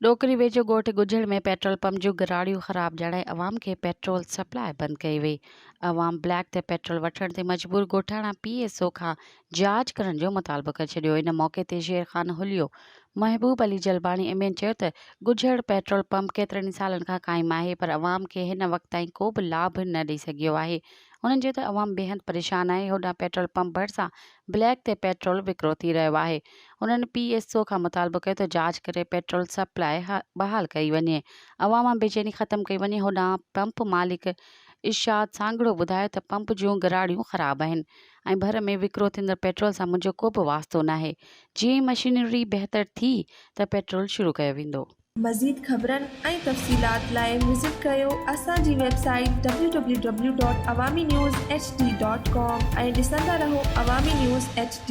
डोकरी वेझो ॻोठ गुझड़ में पेट्रोल पंप जूं गराड़ियूं ख़राब जड़ाए अवाम खे पेट्रोल सप्लाई बंदि कई वई। अवाम ब्लैक ते पेट्रोल वठण ते मजबूर ॻोठाणा PSO खां जांच करण जो मुतालबो करे छॾियो। इन मौक़े ते शेर ख़ान हुलियो महबूब अली जलबाणी एमएन चयो त गुझड़ पेट्रोल पंप केतिरनि ई सालनि खां क़ाइमु आहे, पर अवाम खे हिन वक़्त ताईं को बि लाभ न ॾेई सघियो आहे। उन्हनि चयो त अवाम बेहदि परेशान आहे। होॾां पेट्रोल पंप भरिसां ब्लैक ते पेट्रोल विकिरो थी रहियो आहे। उन्हनि PSO खां मुतालबो कयो त जांच करे पेट्रोल सप्लाई बहाल कई वञे, अवाम मां बेचैनी ख़तमु कई वञे। होॾां पंप मालिक इरशाद सांगड़ो ॿुधायो त पंप जूं गराड़ियूं ख़राब आहिनि ऐं भर में विकिरो थींदड़ पेट्रोल सां मुंहिंजो को बि वास्तो न आहे। जीअं ई मशीनरी बहितर थी त पेट्रोल शुरू कयो वेंदो। मज़ीद ख़बरनि ऐं तफ़सीलात लाइ विज़िट कयो असांजी वेबसाइट www.awamiNewsHD.com ऐं ॾिसंदा रहो अवामी न्यूज़ HD।